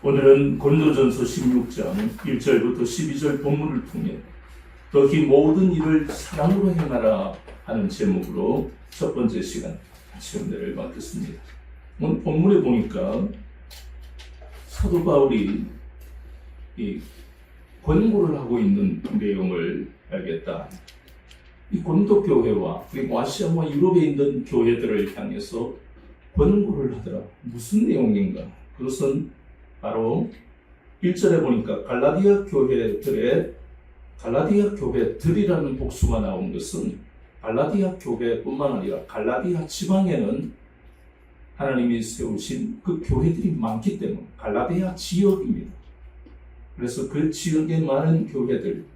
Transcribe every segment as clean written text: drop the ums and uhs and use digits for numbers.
오늘은 고린도전서 16장 1절부터 12절 본문을 통해 더히 모든 일을 사랑으로 행하라 하는 제목으로 첫 번째 시간 같이 은혜를 받겠습니다. 오늘 본문에 보니까 사도 바울이 이 권고를 하고 있는 내용을 알겠다. 이 고린도 교회와 그리고 아시아와 유럽에 있는 교회들을 향해서 권고를 하더라. 무슨 내용인가? 그것은 바로 1절에 보니까 갈라디아 교회들이라는 복수가 나온 것은 갈라디아 교회뿐만 아니라 갈라디아 지방에는 하나님이 세우신 그 교회들이 많기 때문에 갈라디아 지역입니다. 그래서 그 지역에 많은 교회들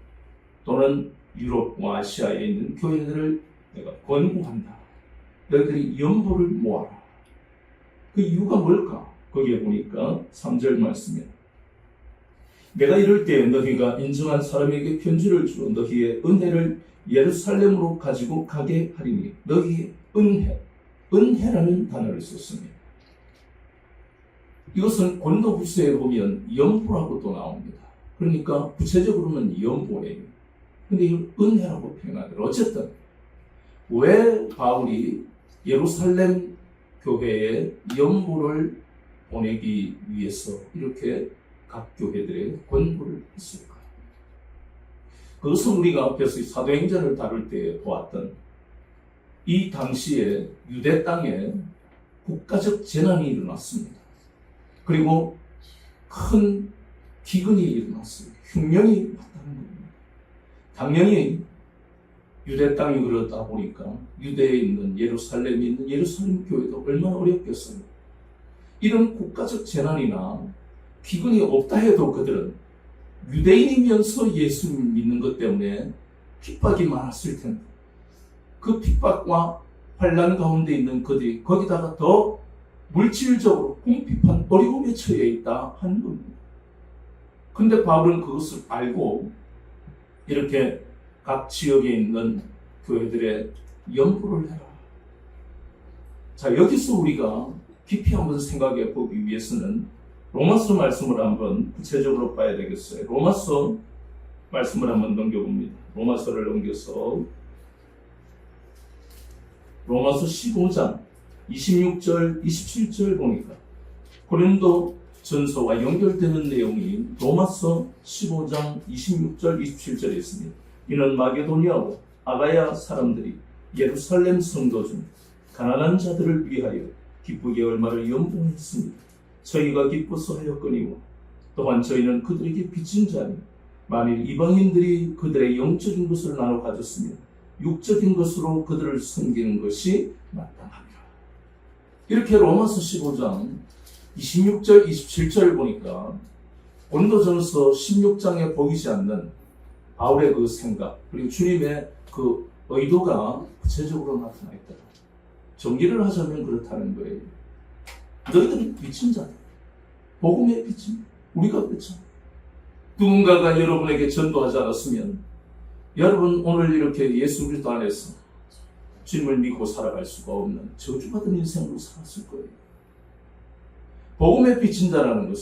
또는 유럽과 아시아에 있는 교회들을 내가 권고한다. 너희들이 연보를 모아라. 그 이유가 뭘까? 거기에 보니까 3절 말씀이야. 내가 이럴 때 너희가 인정한 사람에게 편지를 주어 너희의 은혜를 예루살렘으로 가지고 가게 하리니 너희의 은혜라는 단어를 썼습니다. 이것은 고린도후서에 보면 연보라고도 나옵니다. 그러니까 구체적으로는 연보예요. 근데 이걸 은혜라고 표현하더라. 어쨌든 왜 바울이 예루살렘 교회에 연보를 보내기 위해서 이렇게 각 교회들에 권고를 했을까? 그것은 우리가 앞에서 사도행전을 다룰 때 보았던 이 당시에 유대 땅에 국가적 재난이 일어났습니다. 그리고 큰 기근이 일어났어요. 흉년이 왔다는 겁니다. 당연히 유대 땅이 그렇다 보니까 유대에 있는 예루살렘에 있는 예루살렘 교회도 얼마나 어렵겠어요. 이런 국가적 재난이나 기근이 없다 해도 그들은 유대인이면서 예수를 믿는 것 때문에 핍박이 많았을 텐데 그 핍박과 환난 가운데 있는 그들이 거기다가 더 물질적으로 궁핍한 어려움에 처해 있다 하는 겁니다. 근데 바울은 그것을 알고 이렇게 각 지역에 있는 교회들의 연보를 해라. 자, 여기서 우리가 깊이 한번 생각해 보기 위해서는 로마서 말씀을 한번 구체적으로 봐야 되겠어요. 로마서 말씀을 한번 넘겨봅니다. 로마서를 넘겨서 로마서 15장 26절, 27절 보니까 고린도 전서와 연결되는 내용이 로마서 15장 26절, 27절에 있습니다. 이는 마게도니아와 아가야 사람들이 예루살렘 성도 중 가난한 자들을 위하여 기쁘게 얼마를 연봉했습니다. 저희가 기뻐서 하였거니와 또한 저희는 그들에게 빚진 자니 만일 이방인들이 그들의 영적인 것을 나눠 가졌으면 육적인 것으로 그들을 섬기는 것이 마땅하니라. 이렇게 로마서 15장 26절, 27절을 보니까 고린도전서 16장에 보이지 않는 바울의 그 생각 그리고 주님의 그 의도가 구체적으로 나타나 있다. 정리를 하자면 그렇다는 거예요. 너희들은 빚진 자다. 복음의 빚진 우리가 그렇죠. 누군가가 여러분에게 전도하지 않았으면 여러분 오늘 이렇게 예수 그리스도 안에서 주님을 믿고 살아갈 수가 없는 저주받은 인생으로 살았을 거예요. 복음의 빚진 자라는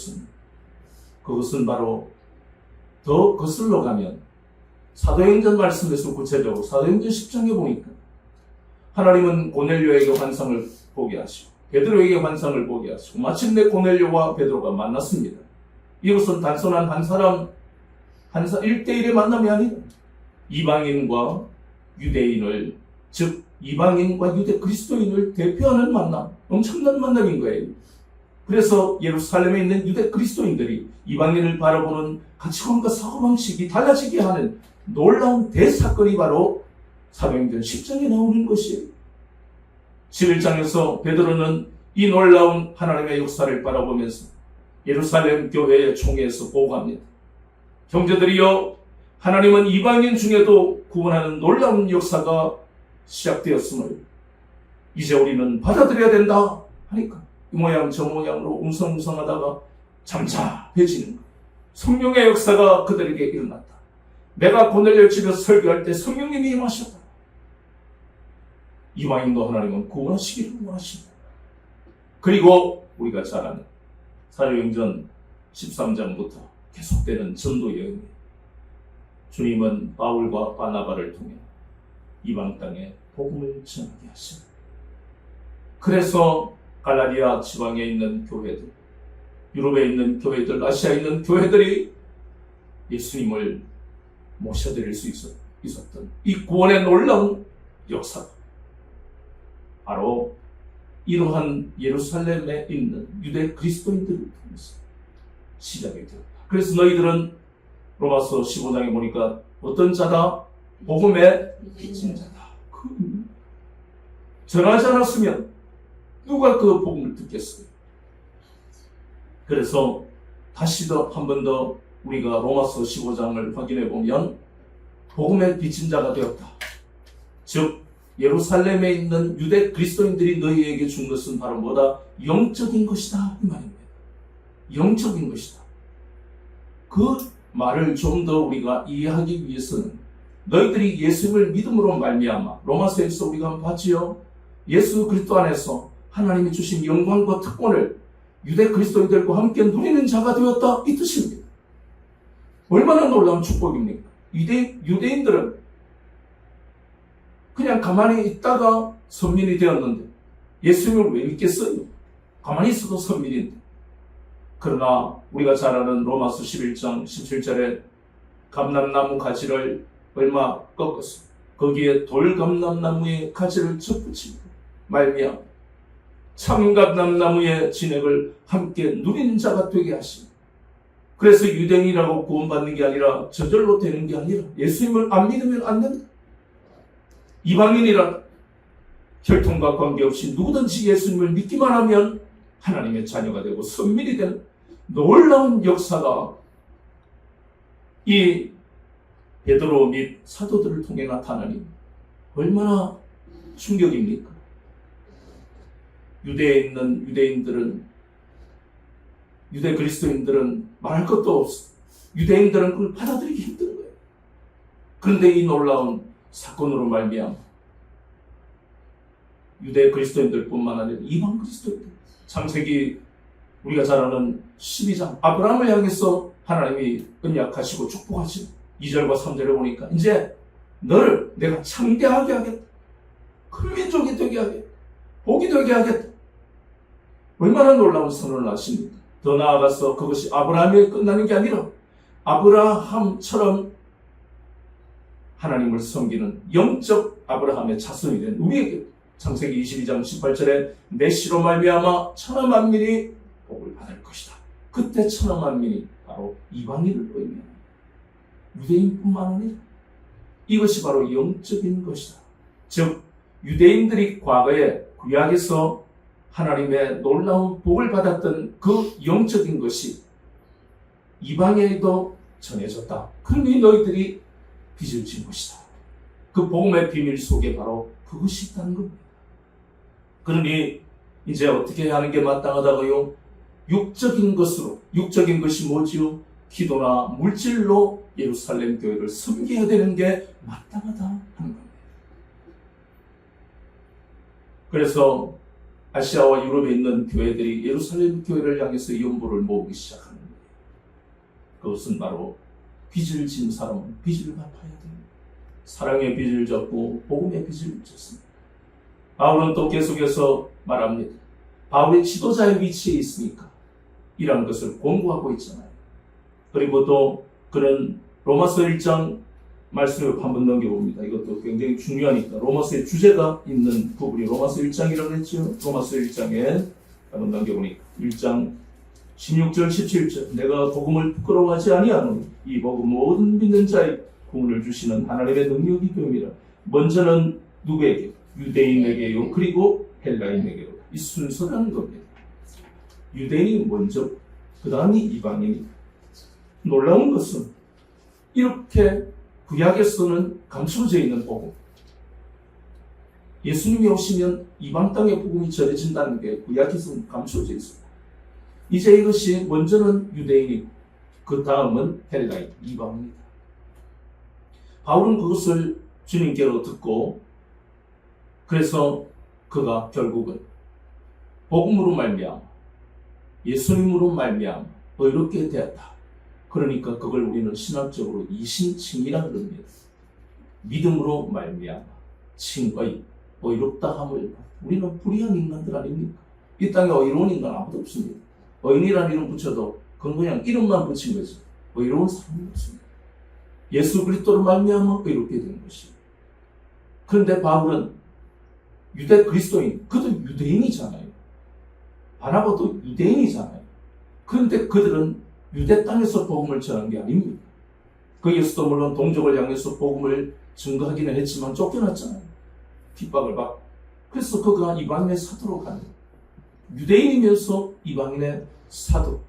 그것은 바로 더 거슬러 가면 사도행전 말씀에서 구체적으로 사도행전 10장에 보니까 하나님은 고넬료에게 환상을 보게 하시고 베드로에게 환상을 보게 하시고 마침내 고넬료와 베드로가 만났습니다. 이것은 단순한 한 사람 1대1의 만남이 아니다. 이방인과 유대인을 즉 이방인과 유대 그리스도인을 대표하는 만남, 엄청난 만남인 거예요. 그래서 예루살렘에 있는 유대 그리스도인들이 이방인을 바라보는 가치관과 사고방식이 달라지게 하는 놀라운 대사건이 바로 사도행전 10장에 나오는 것이에요. 11장에서 베드로는 이 놀라운 하나님의 역사를 바라보면서 예루살렘 교회의 총회에서 보고합니다. 형제들이여, 하나님은 이방인 중에도 구원하는 놀라운 역사가 시작되었음을 이제 우리는 받아들여야 된다 하니까 이 모양 저 모양으로 웅성웅성하다가 잠잠해지는 거예요. 성령의 역사가 그들에게 일어났다. 내가 고넬료 집에서 설교할 때 성령님이 임하셨다. 이방인도 하나님은 구원하시기를 원하십니다. 그리고 우리가 잘 아는 사도행전 13장부터 계속되는 전도 여행이에요. 주님은 바울과 바나바를 통해 이방 땅에 복음을 전하게 하십니다. 그래서 갈라디아 지방에 있는 교회들, 유럽에 있는 교회들, 아시아에 있는 교회들이 예수님을 모셔드릴 수 있었던 이 구원의 놀라운 역사, 바로 이러한 예루살렘에 있는 유대 그리스도인들을 통해서 시작이 되었다. 그래서 너희들은 로마서 15장에 보니까 어떤 자다? 복음의 빚진 자다. 전하지 않았으면 누가 그 복음을 듣겠어요? 그래서 다시 한 번 더 우리가 로마서 15장을 확인해 보면 복음의 빚진 자가 되었다. 즉 예루살렘에 있는 유대 그리스도인들이 너희에게 준 것은 바로 뭐다? 영적인 것이다 이 말입니다. 영적인 것이다. 그 말을 좀 더 우리가 이해하기 위해서는 너희들이 예수님을 믿음으로 말미암아 로마서에서 우리가 한번 봤지요. 예수 그리스도 안에서 하나님이 주신 영광과 특권을 유대 그리스도인들과 함께 누리는 자가 되었다 이 뜻입니다. 얼마나 놀라운 축복입니까? 유대인들은 그냥 가만히 있다가 선민이 되었는데 예수님을 왜 믿겠어요? 가만히 있어도 선민인데. 그러나 우리가 잘 아는 로마서 11장 17절에 감람나무 가지를 얼마 꺾었어. 거기에 돌감람나무의 가지를 접붙이고 말미암아 참감람나무의 진액을 함께 누리는 자가 되게 하시니. 그래서 유대인이라고 구원받는 게 아니라 저절로 되는 게 아니라 예수님을 안 믿으면 안 된다. 이방인이라 혈통과 관계없이 누구든지 예수님을 믿기만 하면 하나님의 자녀가 되고 선민이 되는 놀라운 역사가 이 베드로 및 사도들을 통해 나타나니 얼마나 충격입니까? 유대에 있는 유대 그리스도인들은 말할 것도 없어. 유대인들은 그걸 받아들이기 힘든 거예요. 그런데 이 놀라운 사건으로 말미암아 유대 그리스도인들뿐만 아니라 이방 그리스도인들, 창세기 우리가 잘 아는 12장 아브라함을 향해서 하나님이 언약하시고 축복하시고 2절과 3절에 보니까 이제 너를 내가 창대하게 하겠다. 큰 민족이 되게 하겠다. 복이 되게 하겠다. 얼마나 놀라운 선언을 하십니까? 더 나아가서 그것이 아브라함에 끝나는 게 아니라 아브라함처럼 하나님을 섬기는 영적 아브라함의 자손이 된 우리에게 창세기 22장 18절에 내 씨로 말미암아 천하 만민이 복을 받을 것이다. 그때 천하 만민이 바로 이방인을 의미합니다. 유대인뿐만 아니라 이것이 바로 영적인 것이다. 즉 유대인들이 과거에 구약에서 하나님의 놀라운 복을 받았던 그 영적인 것이 이방에도 전해졌다. 그러니 너희들이 빚을 진 것이다. 그 복음의 비밀 속에 바로 그것이 있다는 겁니다. 그러니 이제 어떻게 하는 게 마땅하다고요? 육적인 것으로, 육적인 것이 뭐지요? 기도나 물질로 예루살렘 교회를 섬겨야 되는 게 마땅하다 하는 겁니다. 그래서 아시아와 유럽에 있는 교회들이 예루살렘 교회를 향해서 연보를 모으기 시작하는 거예요. 그것은 바로 빚을 진 사람은 빚을 갚아야 됩니다. 사랑의 빚을 졌고 복음의 빚을 졌습니다. 바울은 또 계속해서 말합니다. 바울이 지도자의 위치에 있으니까 이런 것을 공부하고 있잖아요. 그리고 또 그는 로마서 1장 말씀을 한번 넘겨봅니다. 이것도 굉장히 중요하니까 로마서의 주제가 있는 부분이 로마서 1장이라고 했죠. 로마서 1장에 한번 넘겨보니까 1장 16절 17절 내가 복음을 부끄러워하지 아니하노니 이 복음 모든 믿는 자의 구원을 주시는 하나님의 능력이 됨이라. 먼저는 누구에게? 유대인에게요. 그리고 헬라인에게요. 이 순서라는 겁니다. 유대인이 먼저, 그 다음이 이방인이. 놀라운 것은 이렇게 구약에서는 감춰져 있는 복음, 예수님이 오시면 이방 땅의 복음이 전해진다는 게 구약에서는 감춰져 있습니다. 이제 이것이 먼저는 유대인이고 그 다음은 헬라인, 이방입니다. 바울은 그것을 주님께로 듣고 그래서 그가 결국은 복음으로 말미암아 예수님으로 말미암아 의롭게 되었다. 그러니까 그걸 우리는 신학적으로 이신칭이라 그럽니다. 믿음으로 말미암아 칭의, 의롭다 함을 우리는 불의한 인간들 아닙니까? 이 땅에 의로운 인간 아무도 없습니다. 의인이라는 이름 붙여도 그건 그냥 이름만 붙인 거죠. 의로운 사람이 없습니다. 예수 그리스도로 말미암아 의롭게 된 것이에요. 그런데 바울은 유대 그리스도인, 그도 유대인이잖아요. 바나바도 유대인이잖아요. 그런데 그들은 유대 땅에서 복음을 전한 게 아닙니다. 거기에서도 물론 동족을 향해서 복음을 증거하기는 했지만 쫓겨났잖아요. 핍박을 받고. 그래서 그가 이방인의 사도로 가는 거예요. 유대인이면서 이방인의 사도.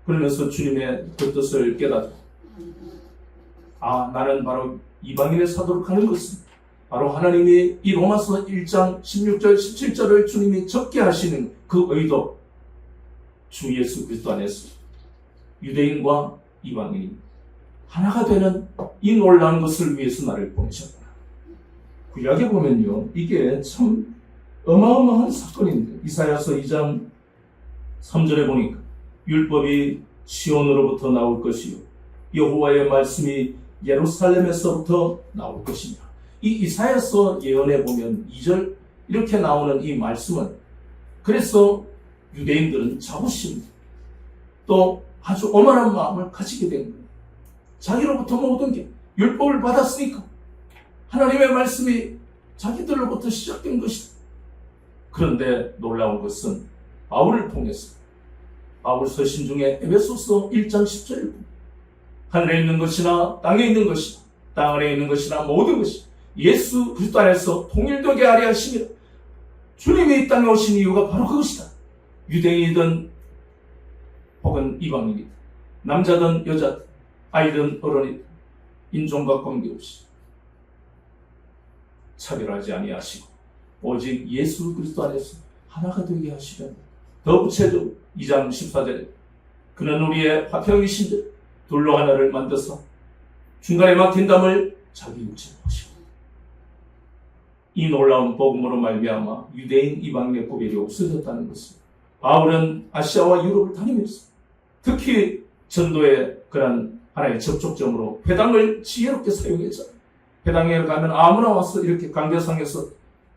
그러면서 주님의 그 뜻을 깨닫고, 나는 바로 이방인의 사도로 가는 것은 바로 하나님이 이 로마서 1장 16절 17절을 주님이 적게 하시는 그 의도, 주 예수 그리스도 안에서 유대인과 이방인이 하나가 되는 이 놀라운 것을 위해서 나를 보내셨구나. 구약에 보면요, 이게 참 어마어마한 사건인데, 이사야서 2장 3절에 보니까 율법이 시온으로부터 나올 것이요 여호와의 말씀이 예루살렘에서부터 나올 것이냐. 이 이사야서 예언에 보면 2절 이렇게 나오는 이 말씀은, 그래서 유대인들은 자부심, 또 아주 오만한 마음을 가지게 된 거예요. 자기로부터 모든 게 율법을 받았으니까 하나님의 말씀이 자기들로부터 시작된 것이다. 그런데 놀라운 것은 바울을 통해서, 바울 서신 중에 에베소서 1장 10절에 하늘에 있는 것이나 땅에 있는 것이나 땅 아래에 있는 것이나 모든 것이 예수 그리스도 안에서 통일되게 하려 하심이라. 주님이 이 땅에 오신 이유가 바로 그것이다. 유대인이든 혹은 이방인이든, 남자든 여자든, 아이든 어른이든 인종과 관계없이 차별하지 아니하시고 오직 예수 그리스도 안에서 하나가 되게 하시려는, 더 구체적으로 2장 14절에 그는 우리의 화평이신데 둘로 하나를 만드사 중간에 막힌 담을 자기 육체로 하시고, 이 놀라운 복음으로 말미암아 유대인 이방인의 구별이 없어졌다는 것을 바울은 아시아와 유럽을 다니면서 특히 전도의 그런 하나의 접촉점으로 회당을 지혜롭게 사용했잖아요. 회당에 가면 아무나 와서 이렇게 강대상에서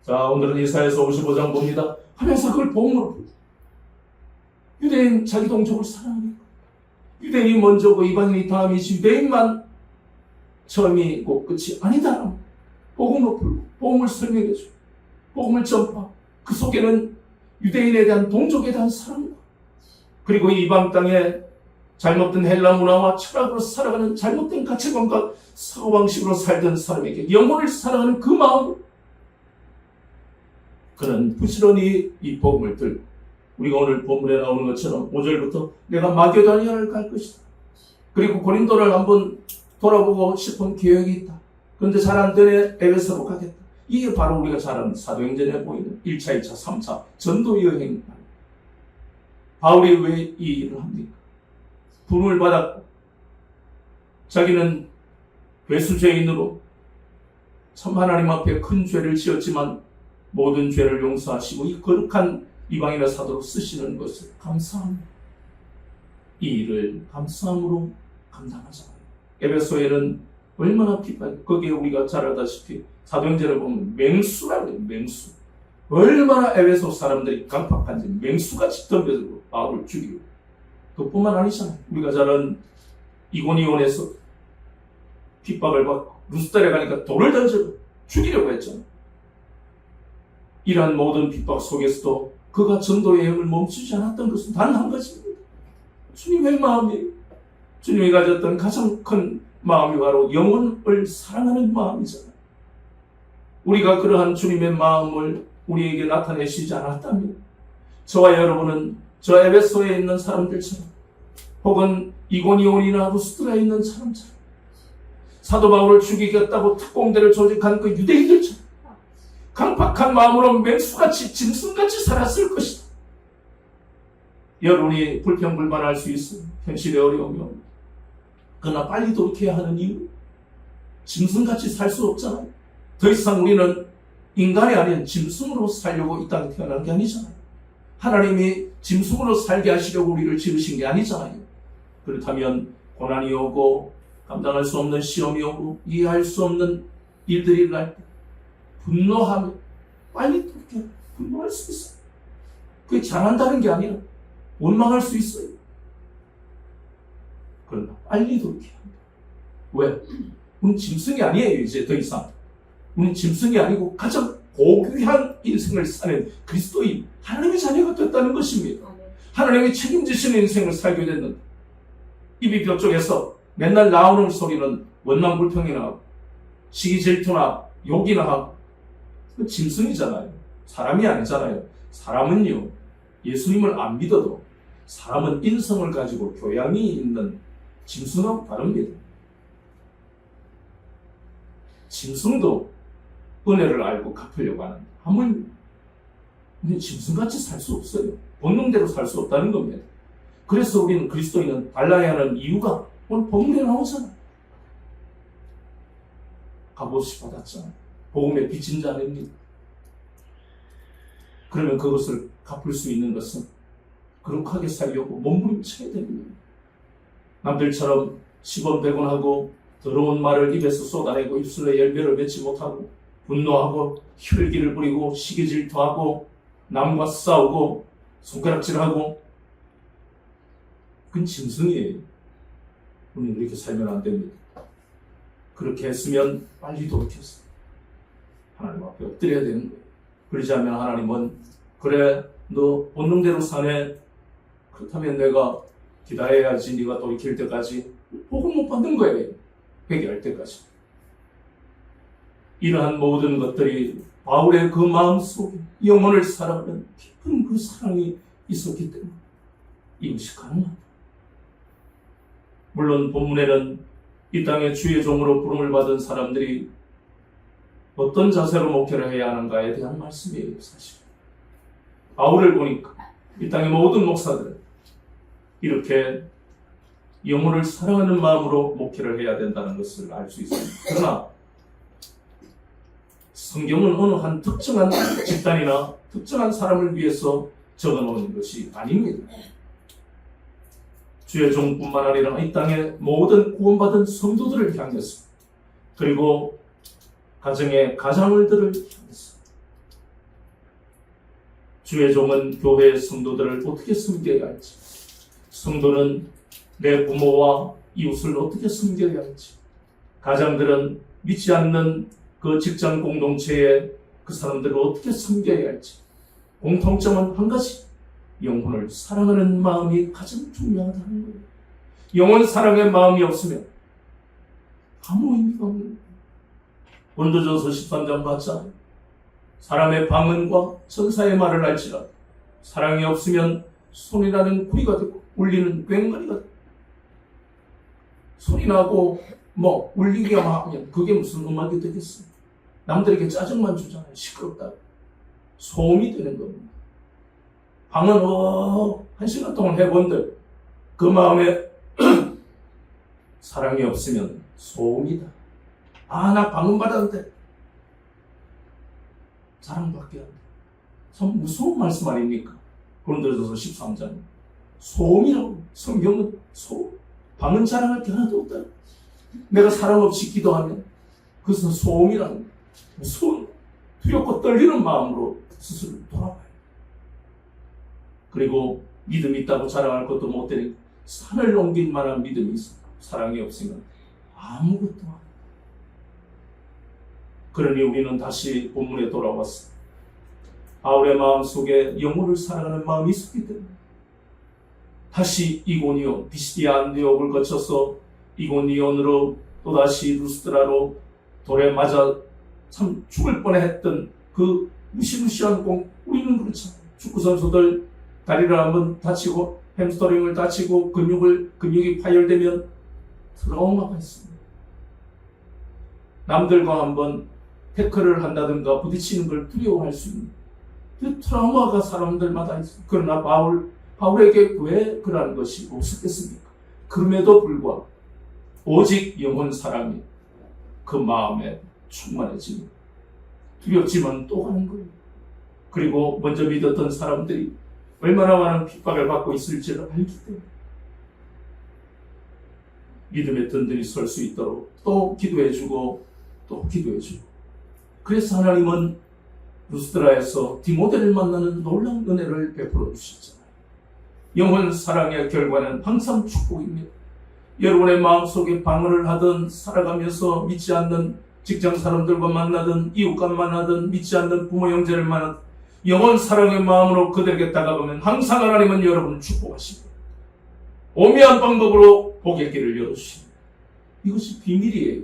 자, 오늘은 이사야서 55장 봅니다 하면서 그걸 복음으로, 유대인 자기 동족을 사랑하니까, 유대인이 먼저고 이방인이 다음이지 유대인만 처음이고 끝이 아니다. 복음으로 불고 복음을 설명해줘, 복음을 전파. 그 속에는 유대인에 대한 동족에 대한 사랑과, 그리고 이방 땅에 잘못된 헬라 문화와 철학으로 살아가는 잘못된 가치관과 사고방식으로 살던 사람에게 영혼을 사랑하는 그 마음, 그는 부지런히 이 복음을 들고, 우리가 오늘 본문에 나오는 것처럼 5절부터 내가 마게도니아를 갈 것이다. 그리고 고린도를 한번 돌아보고 싶은 계획이 있다. 그런데 잘 안 되네. 에베소로 가겠다. 이게 바로 우리가 잘 아는 사도행전에 보이는 1차, 2차, 3차 전도 여행. 바울이 왜 이 일을 합니까? 부름을 받았고, 자기는 괴수죄인으로 참 하나님 앞에 큰 죄를 지었지만 모든 죄를 용서하시고 이 거룩한 이방인의 사도로 쓰시는 것을 감사합니다. 이 일을 감사함으로 감당하잖아요. 에베소에는 얼마나 핍박, 거기에 우리가 잘 알다시피 사도행전을 보면 맹수라고 해요. 맹수. 얼마나 에베소 사람들이 강팍한지 맹수같이 덤벼들고 바울을 죽이고, 그뿐만 아니잖아요. 우리가 잘 아는 이고니온에서 핍박을 받고 루스달에 가니까 돌을 던지고 죽이려고 했잖아요. 이러한 모든 핍박 속에서도 그가 전도 여행을 멈추지 않았던 것은 단 한 가지입니다. 주님의 마음이에요. 주님이 가졌던 가장 큰 마음이 바로 영혼을 사랑하는 마음이잖아요. 우리가 그러한 주님의 마음을 우리에게 나타내시지 않았다면 저와 여러분은 저 에베소에 있는 사람들처럼, 혹은 이고니온이나 루스드라에 있는 사람처럼, 사도 바울을 죽이겠다고 특공대를 조직한 그 유대인들처럼 강팍한 마음으로 맹수같이 짐승같이 살았을 것이다. 여러분이 불평불만할 수 있어요. 현실의 어려우면. 그러나 빨리 돌이켜야 하는 이유, 짐승같이 살 수 없잖아요. 더 이상 우리는 인간이 아닌 짐승으로 살려고 이 땅에 태어난 게 아니잖아요. 하나님이 짐승으로 살게 하시려고 우리를 지으신 게 아니잖아요. 그렇다면 고난이 오고 감당할 수 없는 시험이 오고 이해할 수 없는 일들이 일어날 때 분노하면 빨리 그렇게 분노할 수 있어요. 그게 잘한다는 게 아니라 원망할 수 있어요. 그러나 빨리 돌이켜야 합니다. 왜? 우리는 짐승이 아니에요. 이제 더 이상 우리는 짐승이 아니고 가장 고귀한 인생을 사는 그리스도인 하나님의 자녀가 됐다는 것입니다. 하나님이 책임지시는 인생을 살게 됐는데 입이 벽쪽에서 맨날 나오는 소리는 원망 불평이나 하고 시기 질투나 욕이나 하고 그 짐승이잖아요. 사람이 아니잖아요. 사람은요, 예수님을 안 믿어도 사람은 인성을 가지고 교양이 있는 짐승하고 다릅니다. 짐승도 은혜를 알고 갚으려고 하는데 하물며 우리는 짐승같이 살 수 없어요. 본능대로 살 수 없다는 겁니다. 그래서 우리는 그리스도인은 달라야 하는 이유가 오늘 본문에 나오잖아요. 값없이 받았잖아요. 복음의 빚진 자입니다. 그러면 그것을 갚을 수 있는 것은 거룩하게 살려고 몸부림쳐야 됩니다. 남들처럼 시범대곤하고 더러운 말을 입에서 쏟아내고 입술에 열매를 맺지 못하고 분노하고 혈기를 부리고 시기질투하고 남과 싸우고 손가락질하고 그건 짐승이에요. 우리는 그렇게 살면 안 됩니다. 그렇게 했으면 빨리 돌이켜서 하나님 앞에 엎드려야 되는 거예요. 그러지 않으면 하나님은 그래 너 본능대로 사네. 그렇다면 내가 기다려야지. 네가 돌이킬 때까지 복을 못 받는 거예요. 회개할 때까지. 이러한 모든 것들이 바울의 그 마음속에 영혼을 사랑하는 깊은 그 사랑이 있었기 때문에 이것이 가능합니다. 물론 본문에는 이 땅의 주의 종으로 부름을 받은 사람들이 어떤 자세로 목회를 해야 하는가에 대한 말씀이에요. 사실 바울을 보니까 이 땅의 모든 목사들은 이렇게 영혼을 사랑하는 마음으로 목회를 해야 된다는 것을 알 수 있습니다. 그러나 성경은 어느 한 특정한 집단이나 특정한 사람을 위해서 적어놓은 것이 아닙니다. 주의 종뿐만 아니라 이 땅의 모든 구원받은 성도들을 향해서 그리고 가정의 가장들을 향해서 주의 종은 교회의 성도들을 어떻게 섬겨야 할지, 성도는 내 부모와 이웃을 어떻게 섬겨야 할지, 가장들은 믿지 않는 그 직장 공동체에 그 사람들을 어떻게 섬겨야 할지, 공통점은 한 가지, 영혼을 사랑하는 마음이 가장 중요하다는 거예요. 영혼 사랑의 마음이 없으면 아무 의미가 없는 거예요. 고린도전서 13장 봤잖아요. 사람의 방언과 천사의 말을 알지라 사랑이 없으면 손이라는 구리가 되고 울리는 꽹과리가 되고, 소리 나고 울리기만 하면 그게 무슨 음악이 되겠어요? 남들에게 짜증만 주잖아요. 시끄럽다고. 소음이 되는 겁니다. 방언 1시간 동안 해본들 그 마음에 사랑이 없으면 소음이다. 나 방언 받았는데 자랑밖에 안 돼. 참 무서운 말씀 아닙니까? 고린도전서 13장 소음이라고. 성경은 소음, 방언 자랑할 게 하나도 없다. 내가 사랑 없이 기도하면 그것은 소음이라는 거예요. 무서운 두렵고 떨리는 마음으로 스스로 돌아봐요. 그리고 믿음이 있다고 자랑할 것도 못 되니 산을 옮길 만한 믿음이 있어. 사랑이 없으면 아무것도 안 해. 그러니 우리는 다시 본문에 돌아왔어. 바울의 마음속에 영혼을 사랑하는 마음이 있었기 때문에 다시 이고니온, 비시디아 안디옥을 거쳐서 이고니온으로 또다시 루스드라로 돌에 맞아 참 죽을 뻔했던 그 무시무시한 우리는 그렇잖아요. 축구선수들 다리를 한번 다치고 햄스터링을 다치고 근육이 파열되면 트라우마가 있습니다. 남들과 한번 태클을 한다든가 부딪히는 걸 두려워할 수 있는 그 트라우마가 사람들마다 있어요. 그러나 바울에게 왜 그러한 것이 없었겠습니까? 그럼에도 불구하고 오직 영혼 사랑이 그 마음에 충만해지는, 두렵지만 또 가는 거예요. 그리고 먼저 믿었던 사람들이 얼마나 많은 핍박을 받고 있을지를 알기 때문에 믿음의 든든히 설 수 있도록 또 기도해주고 또 기도해주고, 그래서 하나님은 루스드라에서 디모데를 만나는 놀라운 은혜를 베풀어 주셨잖아요. 영혼 사랑의 결과는 항상 축복입니다. 여러분의 마음속에 방언을 하든 살아가면서 믿지 않는 직장 사람들과 만나든 이웃과 만나든 믿지 않는 부모 형제를 만나든 영혼 사랑의 마음으로 그들에게 다가가면 항상 하나님은 여러분을 축복하십니다. 오묘한 방법으로 복의 길을 열어주십니다. 이것이 비밀이에요.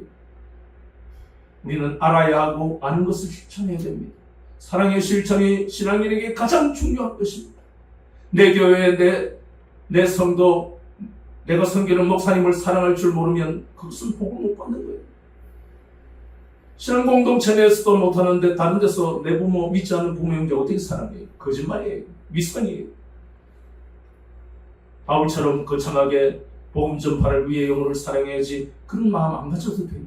우리는 알아야 하고 아는 것을 실천해야 됩니다. 사랑의 실천이 신앙인에게 가장 중요한 것입니다. 내 교회에 내 성도, 내가 섬기는 목사님을 사랑할 줄 모르면 그것은 복을 못 받는 거예요. 신앙 공동체 내에서도 못하는데 다른 데서 내 부모, 믿지 않는 부모 형제 어떻게 사랑해요? 거짓말이에요. 미선이에요. 바울처럼 거창하게 복음 전파를 위해 영혼을 사랑해야지 그런 마음 안 가져도 돼요.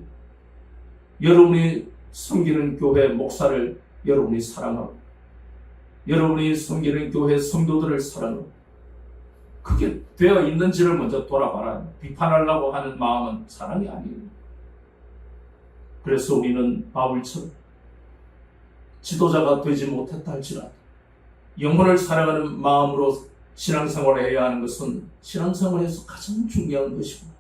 여러분이 섬기는 교회 목사를 여러분이 사랑하고, 여러분이 섬기는 교회 성도들을 사랑하고, 그게 되어 있는지를 먼저 돌아봐라. 비판하려고 하는 마음은 사랑이 아니에요. 그래서 우리는 바울처럼 지도자가 되지 못했다 할지라도 영혼을 사랑하는 마음으로 신앙생활을 해야 하는 것은 신앙생활에서 가장 중요한 것이구나.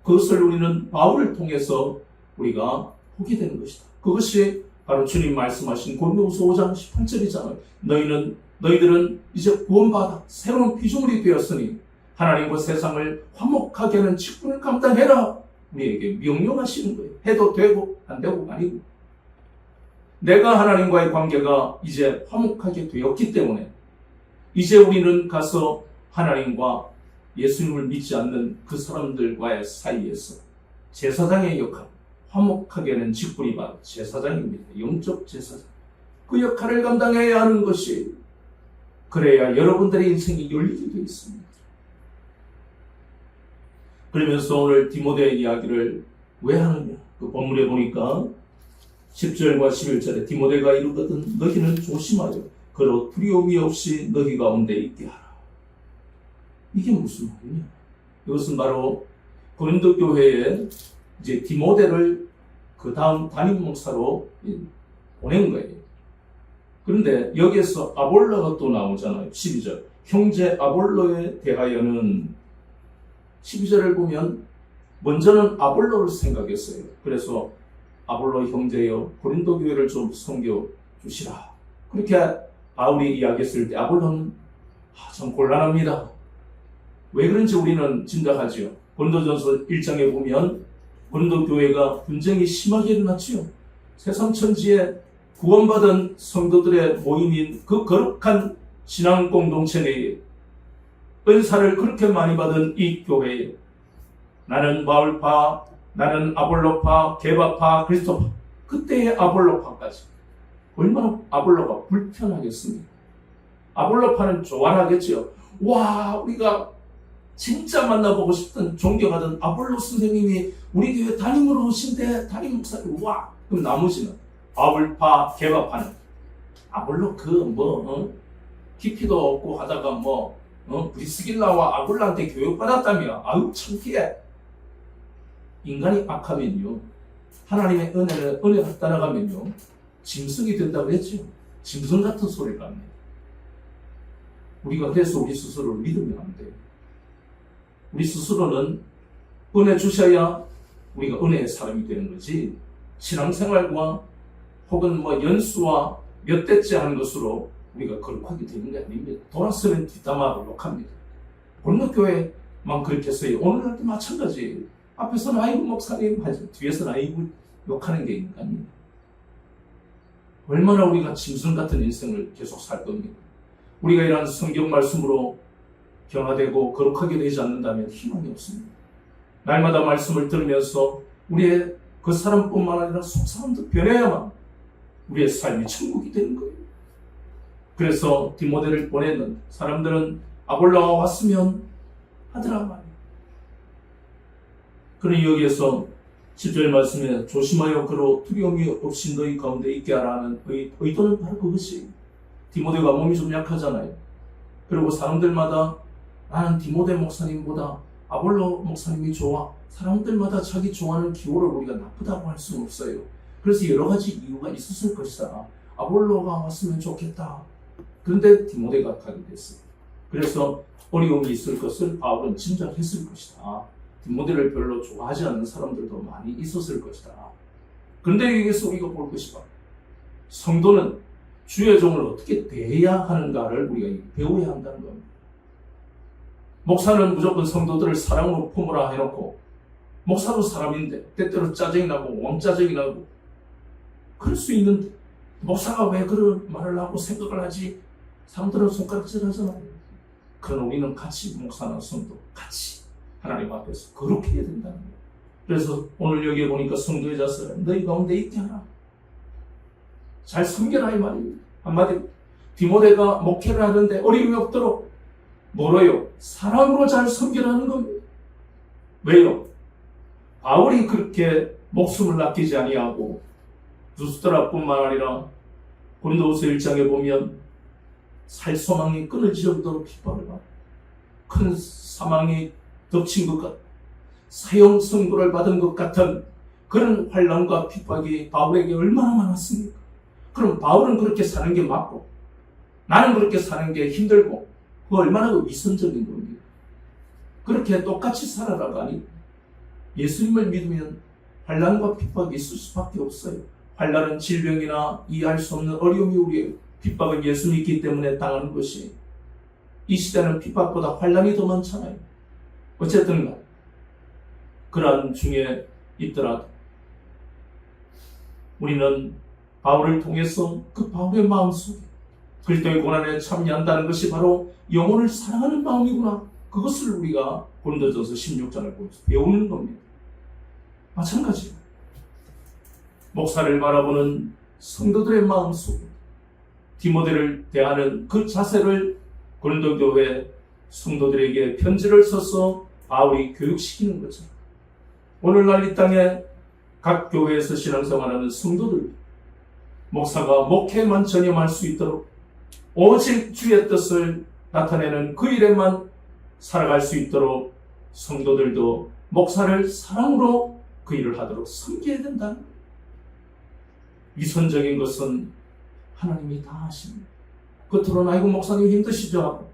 그것을 우리는 바울을 통해서 우리가 보게 되는 것이다. 그것이 바로 주님 말씀하신 고린도후서 5장 18절이잖아요. 너희들은 이제 구원받아 새로운 피조물이 되었으니 하나님과 세상을 화목하게 하는 직분을 감당해라. 우리에게 명령하시는 거예요. 해도 되고 안 되고 아니고. 내가 하나님과의 관계가 이제 화목하게 되었기 때문에 이제 우리는 가서 하나님과 예수님을 믿지 않는 그 사람들과의 사이에서 제사장의 역할, 화목하게 하는 직분이 바로 제사장입니다. 영적 제사장. 그 역할을 감당해야 하는 것이, 그래야 여러분들의 인생이 열리게 되어 있습니다. 그러면서 오늘 디모데의 이야기를 왜 하느냐? 그 본문에 보니까 10절과 11절에 디모데가 이르거든 너희는 조심하여 그로 두려움이 없이 너희 가운데 있게 하라. 이게 무슨 말이냐? 이것은 바로 고린도 교회에 이제 디모데를 그 다음 담임 목사로 보낸 거예요. 그런데 여기에서 아볼로가 또 나오잖아요. 12절. 형제 아볼로에 대하여는 12절을 보면 먼저는 아볼로를 생각했어요. 그래서 아볼로 형제여 고린도 교회를 좀 섬겨 주시라. 그렇게 바울이 이야기했을 때 아볼로는 참 곤란합니다. 왜 그런지 우리는 짐작하지요. 고린도전서 1장에 보면 고린도 교회가 분쟁이 심하게 일어났지요. 세상 천지에 구원받은 성도들의 모임인 그 거룩한 신앙 공동체 내에 은사를 그렇게 많이 받은 이 교회에 나는 바울파, 나는 아볼로파, 게바파, 그리스도파, 그때의 아볼로파까지 얼마나 아볼로가 불편하겠습니까? 아볼로파는 좋아하겠지요. 와, 우리가 진짜 만나보고 싶던 존경하던 아볼로 선생님이 우리 교회 담임으로 오신대, 담임 목사님. 와, 그럼 나머지는 바울파, 게바파는 아볼로 깊이도 없고 하다가 브리스길라와 아굴라한테 교육받았다며. 아유, 창피해. 인간이 악하면요, 하나님의 은혜가 따라가면요, 짐승이 된다고 했죠. 짐승 같은 소리를 합니다. 우리가 그래서 우리 스스로를 믿으면 안 돼요. 우리 스스로는 은혜 주셔야 우리가 은혜의 사람이 되는 거지, 신앙생활과 혹은 연수와 몇 대째 하는 것으로 우리가 거룩하게 되는 게 아닙니다. 돌아서면 뒷담화로 욕합니다. 본교회만 그렇게 했어요. 오늘날도 마찬가지예요. 앞에서는 아이고 목사님 하지, 뒤에서는 아이고 욕하는 게 인간이에요. 얼마나 우리가 짐승 같은 인생을 계속 살 겁니까? 우리가 이러한 성경 말씀으로 변화되고 거룩하게 되지 않는다면 희망이 없습니다. 날마다 말씀을 들으면서 우리의 그 사람뿐만 아니라 속 사람도 변해야만 우리의 삶이 천국이 되는 거예요. 그래서 디모데를 보내는 사람들은 아볼로가 왔으면 하더라 말이에요. 그러니 여기에서 10절 말씀에 조심하여 그로 두려움이 없이 너희 가운데 있게 하라는 의도는 바로 그것이에요. 디모데가 몸이 좀 약하잖아요. 그리고 사람들마다 나는 디모데 목사님보다 아볼로 목사님이 좋아. 사람들마다 자기 좋아하는 기호를 우리가 나쁘다고 할 수는 없어요. 그래서 여러 가지 이유가 있었을 것이다. 아볼로가 왔으면 좋겠다. 그런데 디모데가 가게 됐어요. 그래서 어려움이 있을 것을 바울은 짐작했을 것이다. 디모데를 별로 좋아하지 않는 사람들도 많이 있었을 것이다. 그런데 여기서 우리가 볼 것이 바로 성도는 주의 종을 어떻게 대해야 하는가를 우리가 배워야 한다는 겁니다. 목사는 무조건 성도들을 사랑으로 품으라 해놓고 목사도 사람인데 때때로 짜증이 나고 왕짜증이 나고 그럴 수 있는데 목사가 왜 그런 말을 하고 생각을 하지? 사람들은 손가락질 하잖아요. 그러나 우리는 같이 목사나 성도 같이 하나님 앞에서 거룩해야 된다는 거예요. 그래서 오늘 여기에 보니까 성도의 자세를 너희 가운데 있게 하라. 잘 섬겨라 이 말입니다. 한마디로 디모데가 목회를 하는데 어려움이 없도록 뭐로요? 사랑으로 잘 섬겨라는 겁니다. 왜요? 바울이 그렇게 목숨을 아끼지 아니하고 루스드라뿐만 아니라 고린도후서 1장에 보면 살소망이 끊어질 정도로 핍박을 받고 큰 사망이 덮친 것 같은 사형 선고를 받은 것 같은 그런 환난과 핍박이 바울에게 얼마나 많았습니까? 그럼 바울은 그렇게 사는 게 맞고 나는 그렇게 사는 게 힘들고 그 얼마나 위선적인 겁니까? 그렇게 똑같이 살아가니 예수님을 믿으면 환난과 핍박이 있을 수밖에 없어요. 환난은 질병이나 이해할 수 없는 어려움이 우리의 핍박은 예수 믿기 때문에 당하는 것이 이 시대는 핍박보다 환난이 더 많잖아요. 어쨌든 그러한 중에 있더라도 우리는 바울을 통해서 그 바울의 마음속에 그리스도의 고난에 참여한다는 것이 바로 영혼을 사랑하는 마음이구나. 그것을 우리가 고린도전서 16장을 보면서 배우는 겁니다. 마찬가지로 목사를 바라보는 성도들의 마음속에 디모데를 대하는 그 자세를 고린도 교회 성도들에게 편지를 써서 바울이 교육시키는 거죠. 오늘날 이 땅에 각 교회에서 신앙생활하는 성도들 목사가 목회만 전념할 수 있도록 오직 주의 뜻을 나타내는 그 일에만 살아갈 수 있도록 성도들도 목사를 사랑으로 그 일을 하도록 섬겨야 된다는 거예요. 위선적인 것은 하나님이 다 하십니다. 겉으로는 아이고 목사님 힘드시죠?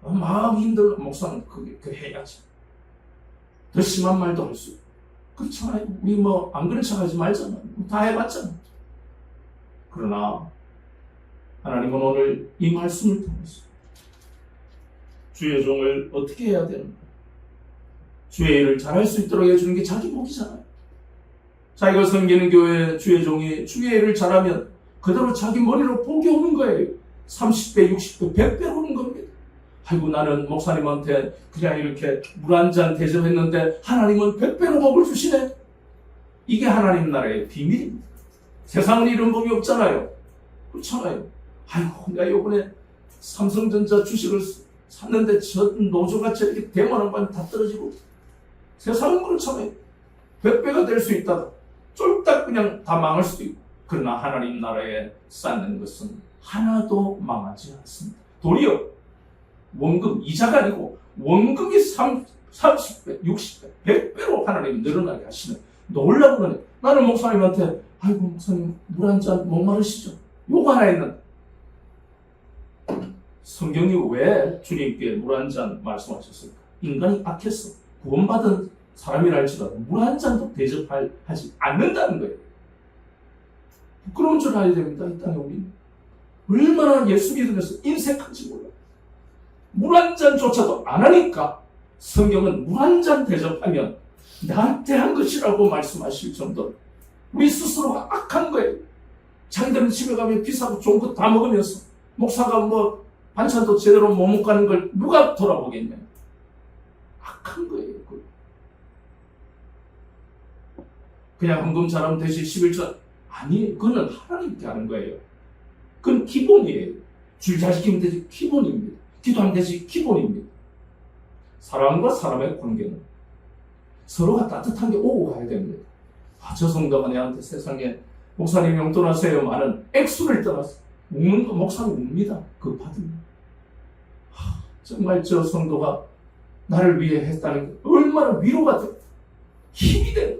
마음이 힘들어 목사는 그게 해야지. 더 심한 말도 할 수 있고 그렇잖아요. 우리 뭐 안 그런 척 하지 말잖아요. 다 해봤잖아요. 그러나 하나님은 오늘 이 말씀을 통해서 주의 종을 어떻게 해야 되는가? 주의 일을 잘할 수 있도록 해주는 게 자기 복이잖아요. 자기가 섬기는 교회 주의 종이 주의 일을 잘하면 그대로 자기 머리로 복이 오는 거예요. 30배, 60배, 100배 오는 겁니다. 아이고 나는 목사님한테 그냥 이렇게 물 한 잔 대접했는데 하나님은 100배로 복을 주시네. 이게 하나님 나라의 비밀입니다. 세상은 이런 법이 없잖아요. 그렇잖아요. 아이고 내가 요번에 삼성전자 주식을 샀는데 저 노조가 저렇게 대만한 반 다 떨어지고 세상은 그렇잖아요. 100배가 될 수 있다가 쫄딱 그냥 다 망할 수도 있고 그러나 하나님 나라에 쌓는 것은 하나도 망하지 않습니다. 도리어 원금, 이자가 아니고 원금이 30배, 60배, 100배로 하나님 늘어나게 하시는 놀라운 거네. 나는 목사님한테 아이고 목사님 물 한 잔 목마르시죠? 요거 하나 했는데 성경이 왜 주님께 물 한 잔 말씀하셨을까? 인간이 악했어. 구원받은 사람이라 할지라도 물 한 잔도 대접하지 않는다는 거예요. 부끄러운 줄 알아야 됩니다. 이 땅에 우리는 얼마나 예수 믿으면서 인색한지 몰라. 물 한 잔조차도 안 하니까 성경은 물 한 잔 대접하면 나한테 한 것이라고 말씀하실 정도로 우리 스스로가 악한 거예요. 자기들은 집에 가면 비싸고 좋은 거 다 먹으면서 목사가 뭐 반찬도 제대로 못 먹고 가는 걸 누가 돌아보겠냐. 악한 거예요. 그냥 헌금 잘하면 되지 11조 아니 그거는 하나님께 하는 거예요. 그건 기본이에요. 줄 잘 지키면 되지 기본입니다. 기도하면 되지 기본입니다. 사람과 사람의 관계는 서로가 따뜻한 게 오고 가야 됩니다. 저 성도가 내한테 세상에 목사님 용돈하세요 많은 액수를 떠나서 우는 거 목사가 웁니다. 그 받으면. 정말 저 성도가 나를 위해 했다는 게 얼마나 위로가 돼. 힘이 돼.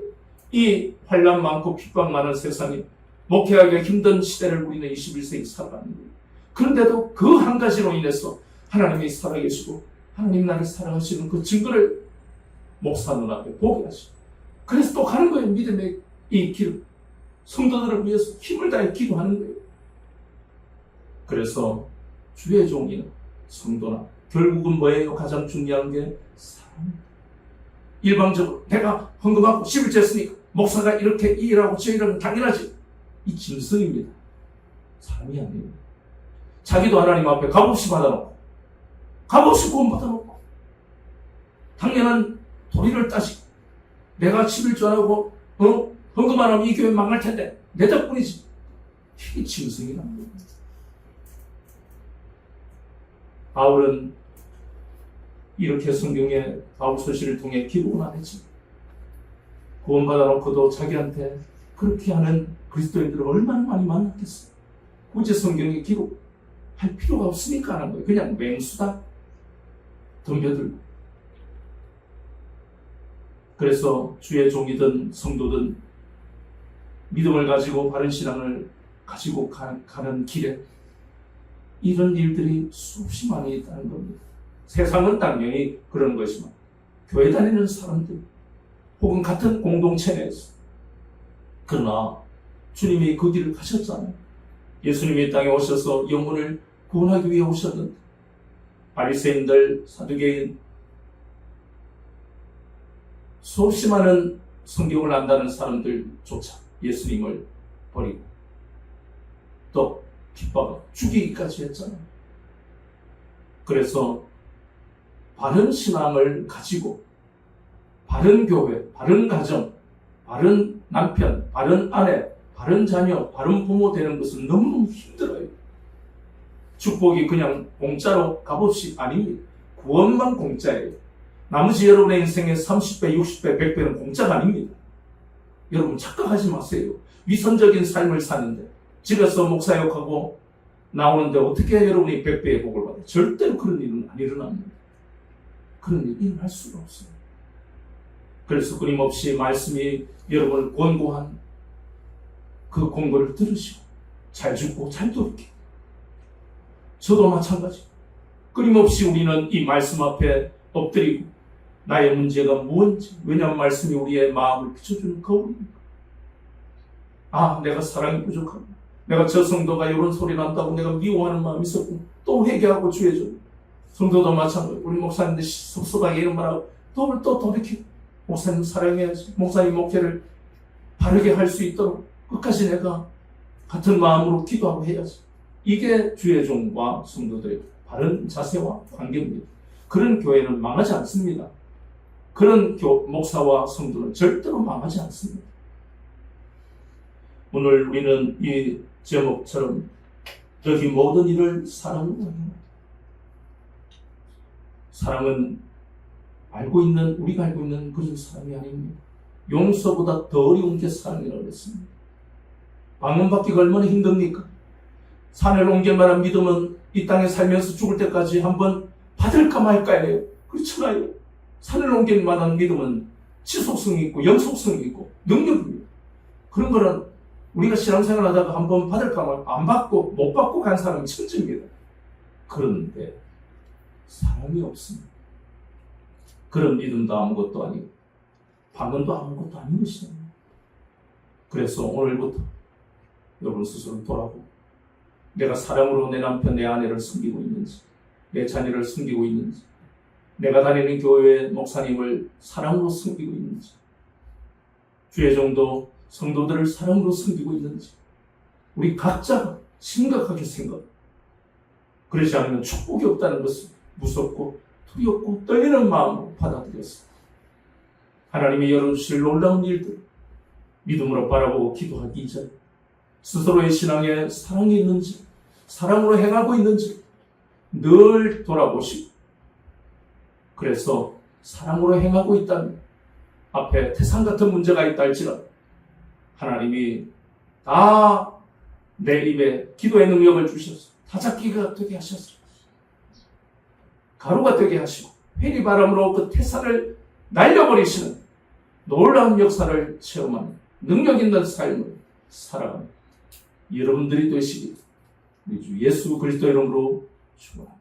이 환난 많고 핍박 많은 세상에 목회하기가 힘든 시대를 우리는 21세기 살아가는 거예요. 그런데도 그 한 가지로 인해서 하나님이 살아계시고 하나님 나를 사랑하시는 그 증거를 목사 눈앞에 보게 하시고, 그래서 또 가는 거예요. 믿음의 이 길, 성도들을 위해서 힘을 다해 기도하는 거예요. 그래서 주의 종이나 성도나 결국은 뭐예요? 가장 중요한 게 사랑입니다. 일방적으로 내가 헌금하고 11조 했으니까 목사가 이렇게 일하고 저 일하면 당연하지. 이 짐승입니다. 사람이 아니에요. 자기도 하나님 앞에 값없이 받아놓고 값없이 구원 받아놓고 당연한 도리를 따지고 내가 11조 안 하고 헌금 안 하면 이 교회 망할 텐데 내 덕분이지. 이게 짐승이라는 거예요. 바울은 이렇게 성경에 바울 서신을 통해 기록은 안 했지. 구원받아놓고도 자기한테 그렇게 하는 그리스도인들을 얼마나 많이 만났겠어. 굳이 성경에 기록할 필요가 없으니까 하는 거예요. 그냥 맹수다. 덤벼들고. 그래서 주의 종이든 성도든 믿음을 가지고 바른 신앙을 가지고 가는 길에 이런 일들이 수없이 많이 있다는 겁니다. 세상은 당연히 그런 것이지만 교회 다니는 사람들 혹은 같은 공동체 내에서, 그러나 주님이 그 길을 가셨잖아요. 예수님이 땅에 오셔서 영혼을 구원하기 위해 오셨는데 바리새인들, 사두개인, 수없이 많은 성경을 안다는 사람들조차 예수님을 버리고 또 핍박을 죽이기까지 했잖아요. 그래서 바른 신앙을 가지고 바른 교회, 바른 가정, 바른 남편, 바른 아내, 바른 자녀, 바른 부모 되는 것은 너무너무 힘들어요. 축복이 그냥 공짜로 값없이 아닙니다. 구원만 공짜예요. 나머지 여러분의 인생의 30배, 60배, 100배는 공짜가 아닙니다. 여러분 착각하지 마세요. 위선적인 삶을 사는데 집에서 목사역하고 나오는데 어떻게 여러분이 100배의 복을 받아요? 절대로 그런 일은 안 일어납니다. 그런 일이 일어날 수가 없어요. 그래서 끊임없이 말씀이 여러분을 권고한 그 권고를 들으시고 잘 죽고 잘 돌이키고, 저도 마찬가지. 끊임없이 우리는 이 말씀 앞에 엎드리고 나의 문제가 무엇인지, 왜냐하면 말씀이 우리의 마음을 비춰주는 거울입니다. 아, 내가 사랑이 부족하고 내가 저 성도가 이런 소리 난다고 내가 미워하는 마음이 있었고 또 회개하고 주의해줘. 성도도 마찬가지. 우리 목사님들 섭섭하게 이런 말하고 또 돌이키고 목사님 사랑해야지. 목사님 목회를 바르게 할 수 있도록 끝까지 내가 같은 마음으로 기도하고 해야지. 이게 주의 종과 성도들의 바른 자세와 관계입니다. 그런 교회는 망하지 않습니다. 그런 목사와 성도는 절대로 망하지 않습니다. 오늘 우리는 이 제목처럼 여기 모든 일을 사랑으로 행하라. 사랑은 우리가 알고 있는 그런 사랑이 아닙니다. 용서보다 더 어려운 게 사랑이라고 했습니다. 방문받기가 얼마나 힘듭니까? 산을 옮길 만한 믿음은 이 땅에 살면서 죽을 때까지 한번 받을까 말까예요. 그렇잖아요. 산을 옮길 만한 믿음은 지속성이 있고 연속성이 있고 능력입니다. 그런 거는 우리가 신앙생활 하다가 한번 받을까 말까, 안 받고 못 받고 간 사람은 천재입니다. 그런데 사랑이 없습니다. 그런 믿음도 아무것도 아니고 방언도 아무것도 아닌 것이잖아요. 그래서 오늘부터 여러분 스스로 돌아보고 내가 사랑으로 내 남편, 내 아내를 섬기고 있는지, 내 자녀를 섬기고 있는지, 내가 다니는 교회 목사님을 사랑으로 섬기고 있는지, 주의 종도 성도들을 사랑으로 섬기고 있는지 우리 각자가 심각하게 생각. 그렇지 않으면 축복이 없다는 것을 무섭고 두렵고 떨리는 마음으로 받아들였어. 하나님이 열어주실 놀라운 일들 믿음으로 바라보고 기도하기 이전 스스로의 신앙에 사랑이 있는지, 사랑으로 행하고 있는지 늘 돌아보시고, 그래서 사랑으로 행하고 있다면 앞에 태산 같은 문제가 있다 할지라도 하나님이 다 내 입에 기도의 능력을 주셔서 타작기가 되게 하셔서 가루가 되게 하시고 회리바람으로 그 태산을 날려버리시는 놀라운 역사를 체험하는 능력 있는 삶을 살아가는 여러분들이 되시길 우리 주 예수 그리스도 이름으로 축원합니다.